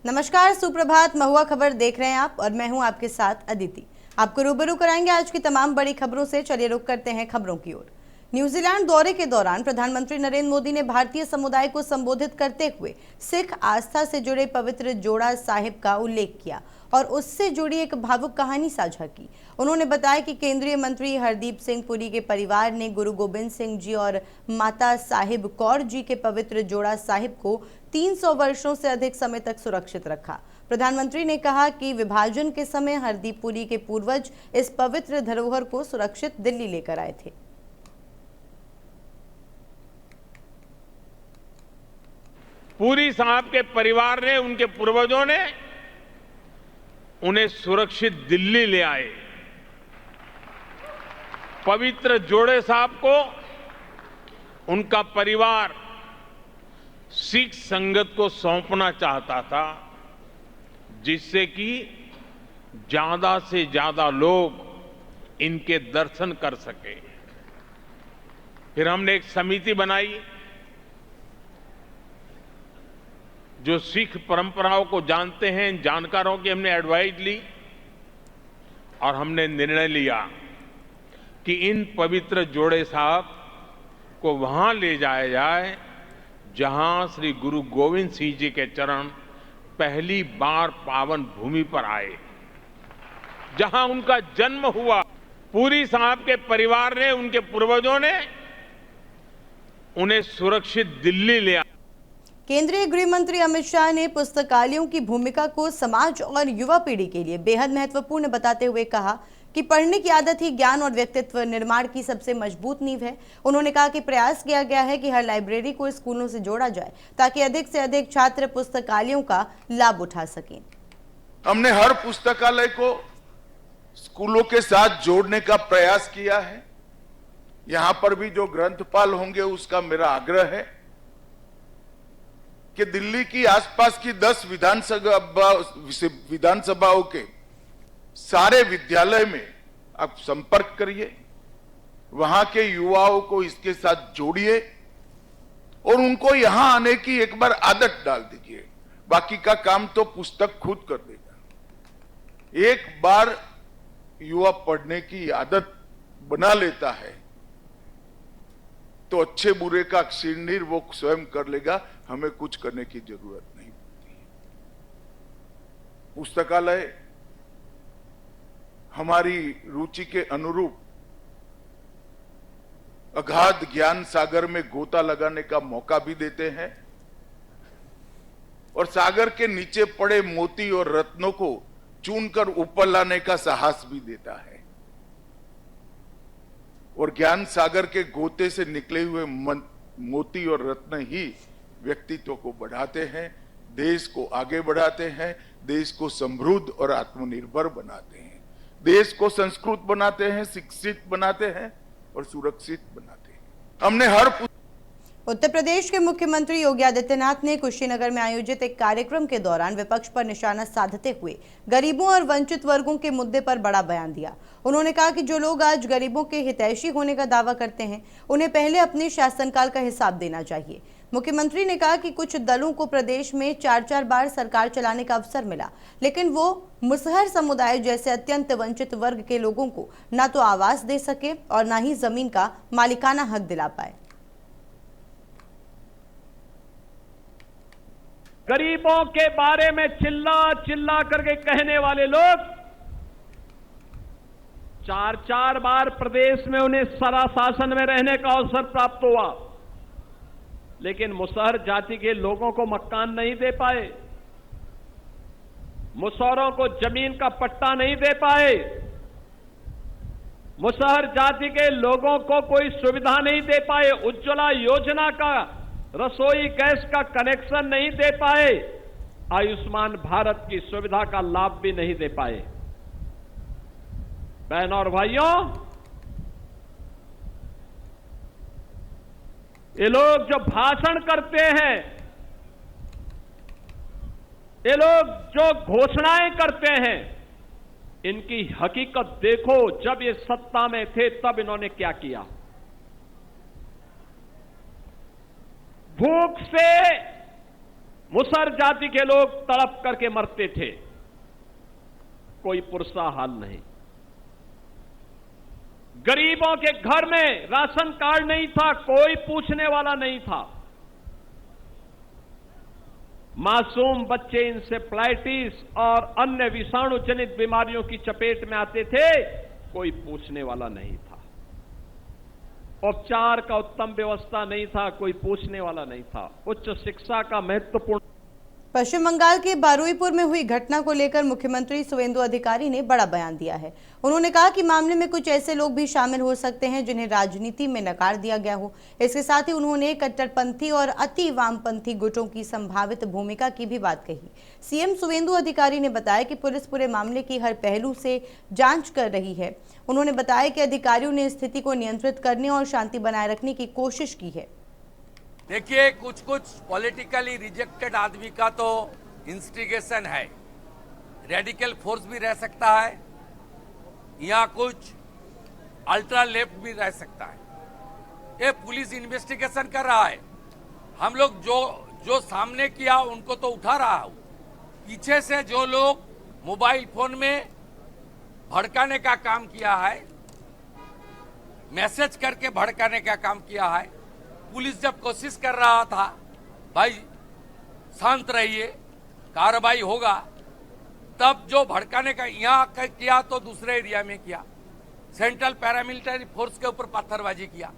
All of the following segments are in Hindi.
नमस्कार, सुप्रभात। महुआ खबर देख रहे हैं आप और मैं हूं आपके साथ अदिति। आपको रूबरू कराएंगे आज की तमाम बड़ी खबरों से। चलिए रुक करते हैं खबरों की ओर। न्यूजीलैंड दौरे के दौरान प्रधानमंत्री नरेंद्र मोदी ने भारतीय समुदाय को संबोधित करते हुए सिख आस्था से जुड़े पवित्र जोड़ा साहिब का उल्लेख किया और उससे जुड़ी एक भावुक कहानी साझा की। उन्होंने बताया कि केंद्रीय मंत्री हरदीप सिंह पुरी के परिवार ने गुरु गोबिंद सिंह जी और माता साहिब कौर जी के पवित्र जोड़ा साहिब को 300 वर्षों से अधिक समय तक सुरक्षित रखा। प्रधानमंत्री ने कहा कि विभाजन के समय हरदीप पुरी के पूर्वज इस पवित्र धरोहर को सुरक्षित दिल्ली लेकर आए थे। पुरी साहब के परिवार ने, उनके पूर्वजों ने उन्हें सुरक्षित दिल्ली ले आए। पवित्र जोड़े साहब को उनका परिवार सिख संगत को सौंपना चाहता था, जिससे कि ज्यादा से ज्यादा लोग इनके दर्शन कर सके। फिर हमने एक समिति बनाई जो सिख परंपराओं को जानते हैं, जानकारों की हमने एडवाइस ली और हमने निर्णय लिया कि इन पवित्र जोड़े साहब को वहां ले जाया जाए जहां श्री गुरु गोविंद सिंह जी के चरण पहली बार पावन भूमि पर आए, जहां उनका जन्म हुआ। पुरी साहब के परिवार ने, उनके पूर्वजों ने उन्हें सुरक्षित दिल्ली ले आए। केंद्रीय गृह मंत्री अमित शाह ने पुस्तकालयों की भूमिका को समाज और युवा पीढ़ी के लिए बेहद महत्वपूर्ण बताते हुए कहा कि पढ़ने की आदत ही ज्ञान और व्यक्तित्व निर्माण की सबसे मजबूत नींव है। उन्होंने कहा कि प्रयास किया गया है कि हर लाइब्रेरी को स्कूलों से जोड़ा जाए ताकि अधिक से अधिक छात्र पुस्तकालयों का लाभ उठा सकें। हमने हर पुस्तकालय को स्कूलों के साथ जोड़ने का प्रयास किया है। यहां पर भी जो ग्रंथपाल होंगे उसका मेरा आग्रह है कि दिल्ली की आसपास की 10 विधानसभाओं के सारे विद्यालय में आप संपर्क करिए, वहां के युवाओं को इसके साथ जोड़िए और उनको यहां आने की एक बार आदत डाल दीजिए। बाकी का काम तो पुस्तक खुद कर देगा। एक बार युवा पढ़ने की आदत बना लेता है तो अच्छे बुरे का निर्णय वो स्वयं कर लेगा, हमें कुछ करने की जरूरत नहीं पड़ती। पुस्तकालय हमारी रुचि के अनुरूप अगाध ज्ञान सागर में गोता लगाने का मौका भी देते हैं और सागर के नीचे पड़े मोती और रत्नों को चुनकर ऊपर लाने का साहस भी देता है। और ज्ञान सागर के गोते से निकले हुए मोती और रत्न ही व्यक्तित्व को बढ़ाते हैं, देश को आगे बढ़ाते हैं, देश को समृद्ध और आत्मनिर्भर बनाते हैं, देश को संस्कृत बनाते हैं, शिक्षित बनाते हैं और सुरक्षित बनाते हैं। हमने हर उत्तर प्रदेश के मुख्यमंत्री योगी आदित्यनाथ ने कुशीनगर में आयोजित एक कार्यक्रम के दौरान विपक्ष पर निशाना साधते हुए गरीबों और वंचित वर्गों के मुद्दे पर बड़ा बयान दिया। उन्होंने कहा कि जो लोग आज गरीबों के हितैषी होने का दावा करते हैं, उन्हें पहले अपने शासनकाल का हिसाब देना चाहिए। मुख्यमंत्री ने कहा कि कुछ दलों को प्रदेश में 4-4 बार सरकार चलाने का अवसर मिला, लेकिन वो मुसहर समुदाय जैसे अत्यंत वंचित वर्ग के लोगों को न तो आवास दे सके और न ही जमीन का मालिकाना हक दिला पाए। गरीबों के बारे में चिल्ला चिल्ला करके कहने वाले लोग 4-4 बार प्रदेश में उन्हें सरा शासन में रहने का अवसर प्राप्त हुआ, लेकिन मुसहर जाति के लोगों को मकान नहीं दे पाए, मुसहरों को जमीन का पट्टा नहीं दे पाए, मुसहर जाति के लोगों को कोई सुविधा नहीं दे पाए, उज्ज्वला योजना का रसोई गैस का कनेक्शन नहीं दे पाए, आयुष्मान भारत की सुविधा का लाभ भी नहीं दे पाए। बहनों और भाइयों, ये लोग जो भाषण करते हैं, ये लोग जो घोषणाएं करते हैं, इनकी हकीकत देखो। जब ये सत्ता में थे तब इन्होंने क्या किया। भूख से मुसहर जाति के लोग तड़प करके मरते थे, कोई पुरसा हाल नहीं। गरीबों के घर में राशन कार्ड नहीं था, कोई पूछने वाला नहीं था। मासूम बच्चे इंसेफ्लाइटिस और अन्य विषाणु जनित बीमारियों की चपेट में आते थे, कोई पूछने वाला नहीं था। उपचार का उत्तम व्यवस्था नहीं था, कोई पूछने वाला नहीं था। उच्च शिक्षा का महत्वपूर्ण। पश्चिम बंगाल के बारुईपुर में हुई घटना को लेकर मुख्यमंत्री शुवेंदु अधिकारी ने बड़ा बयान दिया है। उन्होंने कहा कि मामले में कुछ ऐसे लोग भी शामिल हो सकते हैं जिन्हें राजनीति में नकार दिया गया हो। इसके साथ ही उन्होंने कट्टरपंथी और अति वामपंथी गुटों की संभावित भूमिका की भी बात कही। सीएम शुवेंदु अधिकारी ने बताया कि पुलिस पूरे मामले की हर पहलू से जांच कर रही है। उन्होंने बताया कि अधिकारियों ने स्थिति को नियंत्रित करने और शांति बनाए रखने की कोशिश की है। देखिए, कुछ पॉलिटिकली रिजेक्टेड आदमी का तो इंस्टिगेशन है, रेडिकल फोर्स भी रह सकता है, या कुछ अल्ट्रा लेफ्ट भी रह सकता है। ये पुलिस इन्वेस्टिगेशन कर रहा है। हम लोग जो सामने किया उनको तो उठा रहा हूं। पीछे से जो लोग मोबाइल फोन में भड़काने का काम किया है, मैसेज करके भड़काने का काम किया है, पुलिस जब कोशिश कर रहा था भाई शांत रहिए, कार्रवाई होगा, तब जो भड़काने का यहाँ किया तो दूसरे एरिया में किया। सेंट्रल पैरामिलिट्री फोर्स के ऊपर पत्थरबाजी किया,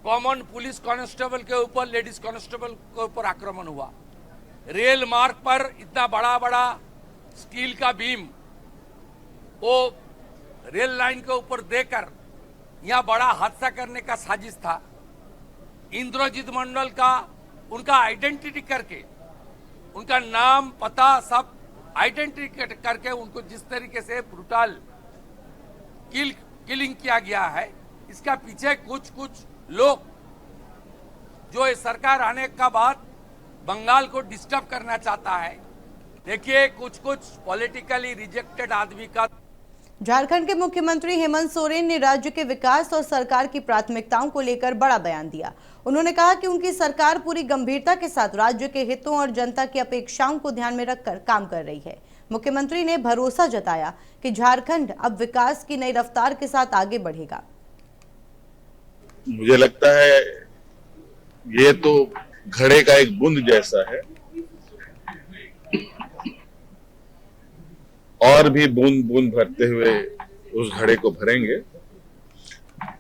कॉमन पुलिस कांस्टेबल के ऊपर, लेडीज कांस्टेबल के ऊपर आक्रमण हुआ। रेल मार्ग पर इतना बड़ा बड़ा स्टील का बीम वो रेल लाइन के ऊपर देकर यहाँ बड़ा हादसा करने का साजिश था। इंद्रजीत मंडल का उनका आइडेंटिटी करके, उनका नाम पता सब आइडेंटिटी करके उनको जिस तरीके से ब्रूटल किलिंग किया गया है, इसका पीछे कुछ लोग जो इस सरकार आने का बाद बंगाल को डिस्टर्ब करना चाहता है। देखिए, कुछ पॉलिटिकली रिजेक्टेड आदमी का। झारखंड के मुख्यमंत्री हेमंत सोरेन ने राज्य के विकास और सरकार की प्राथमिकताओं को लेकर बड़ा बयान दिया। उन्होंने कहा कि उनकी सरकार पूरी गंभीरता के साथ राज्य के हितों और जनता की अपेक्षाओं को ध्यान में रखकर काम कर रही है। मुख्यमंत्री ने भरोसा जताया कि झारखंड अब विकास की नई रफ्तार के साथ आगे बढ़ेगा। मुझे लगता है ये तो घड़े का एक बूंद जैसा है, और भी बूंद बूंद भरते हुए उस घड़े को भरेंगे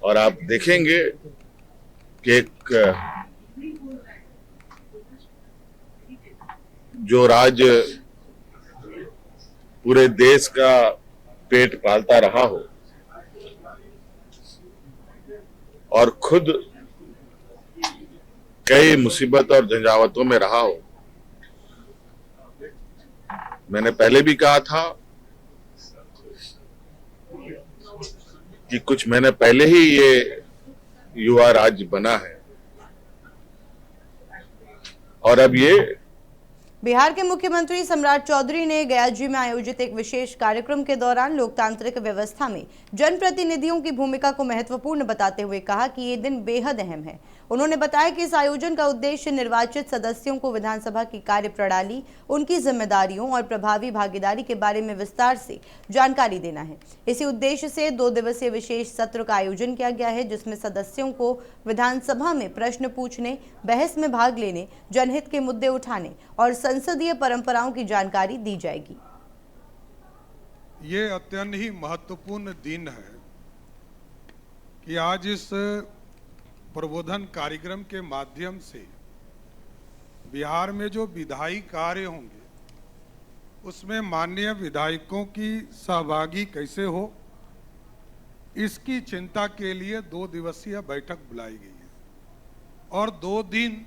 और आप देखेंगे कि एक जो राज्य पूरे देश का पेट पालता रहा हो और खुद कई मुसीबत और झंझावतों में रहा हो। मैंने पहले भी कहा था कि कुछ महीने पहले ही ये युवा राज्य बना है और अब ये। बिहार के मुख्यमंत्री सम्राट चौधरी ने गयाजी में आयोजित एक विशेष कार्यक्रम के दौरान लोकतांत्रिक व्यवस्था में जनप्रतिनिधियों की भूमिका को महत्वपूर्ण बताते हुए कहा कि ये दिन बेहद अहम है। उन्होंने बताया कि इस आयोजन का उद्देश्य निर्वाचित सदस्यों को विधानसभा की कार्यप्रणाली, उनकी जिम्मेदारियों और प्रभावी भागीदारी के बारे में विस्तार से जानकारी देना है। इसी उद्देश्य से 2 दिवसीय विशेष सत्र का आयोजन किया गया है, जिसमें सदस्यों को विधानसभा में प्रश्न पूछने, बहस में भाग लेने, जनहित के मुद्दे उठाने और संसदीय परंपराओं की जानकारी दी जाएगी। ये अत्यंत ही महत्वपूर्ण दिन है कि आज इस प्रबोधन कार्यक्रम के माध्यम से बिहार में जो विधायी कार्य होंगे उसमें माननीय विधायकों की सहभागी कैसे हो, इसकी चिंता के लिए 2 दिवसीय बैठक बुलाई गई है और 2 दिन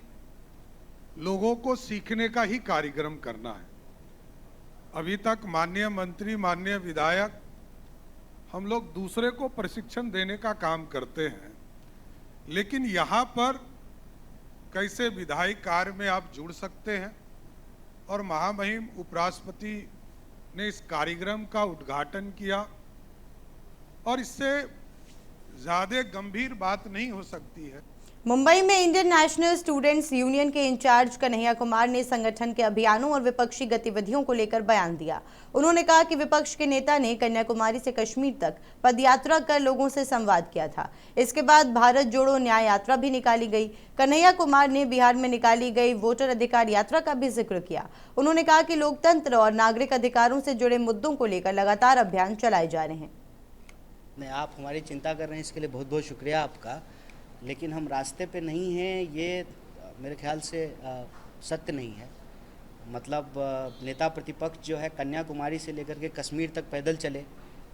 लोगों को सीखने का ही कार्यक्रम करना है। अभी तक माननीय मंत्री, माननीय विधायक हम लोग दूसरे को प्रशिक्षण देने का काम करते हैं, लेकिन यहाँ पर कैसे विधायी कार्य में आप जुड़ सकते हैं। और महामहिम उपराष्ट्रपति ने इस कार्यक्रम का उद्घाटन किया और इससे ज्यादा गंभीर बात नहीं हो सकती है। मुंबई में इंडियन नेशनल स्टूडेंट्स यूनियन के इंचार्ज कन्हैया कुमार ने संगठन के अभियानों और विपक्षी गतिविधियों को लेकर बयान दिया। उन्होंने कहा कि विपक्ष के नेता ने कन्याकुमारी से कश्मीर तक पदयात्रा कर लोगों से संवाद किया था। इसके बाद भारत जोड़ो न्याय यात्रा भी निकाली गई। कन्हैया कुमार ने बिहार में निकाली गई वोटर अधिकार यात्रा का भी जिक्र किया। उन्होंने कहा कि लोकतंत्र और नागरिक अधिकारों से जुड़े मुद्दों को लेकर लगातार अभियान चलाए जा रहे हैं। आप हमारी चिंता कर रहे हैं, इसके लिए बहुत बहुत शुक्रिया आपका। लेकिन हम रास्ते पे नहीं हैं, ये मेरे ख्याल से सत्य नहीं है। मतलब नेता प्रतिपक्ष जो है कन्याकुमारी से लेकर के कश्मीर तक पैदल चले,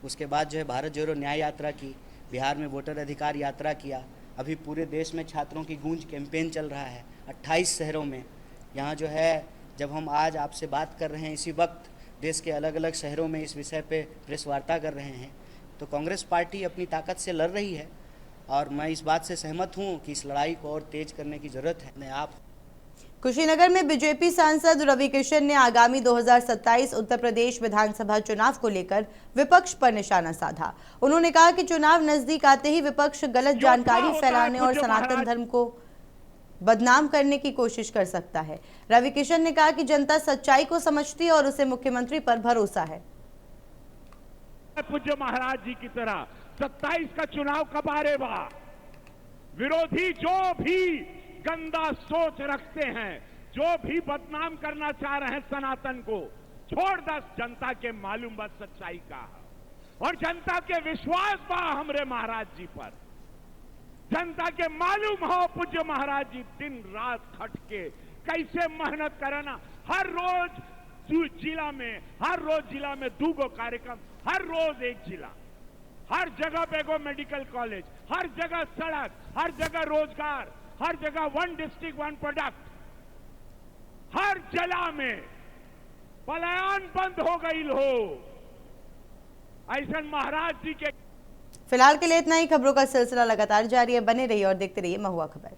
उसके बाद जो है भारत जोड़ो न्याय यात्रा की, बिहार में वोटर अधिकार यात्रा किया, अभी पूरे देश में छात्रों की गूंज कैंपेन चल रहा है 28 शहरों में। यहाँ जो है जब हम आज आपसे बात कर रहे हैं, इसी वक्त देश के अलग अलग शहरों में इस विषय पे प्रेस वार्ता कर रहे हैं, तो कांग्रेस पार्टी अपनी ताकत से लड़ रही है और मैं इस बात से सहमत हूं कि इस लड़ाई को और तेज करने की जरूरत है। आप कुशीनगर में बीजेपी सांसद रवि किशन ने आगामी 2027 उत्तर प्रदेश विधानसभा चुनाव को लेकर विपक्ष पर निशाना साधा। उन्होंने कहा कि चुनाव नजदीक आते ही विपक्ष गलत जानकारी फैलाने और सनातन धर्म को बदनाम करने की कोशिश कर सकता है। रवि किशन ने कहा कि जनता सच्चाई को समझती है और उसे मुख्यमंत्री पर भरोसा है। पूज्य महाराज जी की तरह 27 का चुनाव कब आ रे बा? विरोधी जो भी गंदा सोच रखते हैं, जो भी बदनाम करना चाह रहे हैं सनातन को, छोड़ दस जनता के मालूम बस सच्चाई का और जनता के विश्वास बा हमरे महाराज जी पर। जनता के मालूम हो पूज्य महाराज जी दिन रात खट के कैसे मेहनत करना। हर रोज जिला में 2 कार्यक्रम, हर रोज एक जिला, हर जगह पे एगो मेडिकल कॉलेज, हर जगह सड़क, हर जगह रोजगार, हर जगह 1 डिस्ट्रिक्ट 1 प्रोडक्ट। हर जिला में पलायन बंद हो गई हो। ऐसा महाराज जी के। फिलहाल के लिए इतना ही। खबरों का सिलसिला लगातार जारी है। बने रहिए और देखते रहिए महुआ खबर।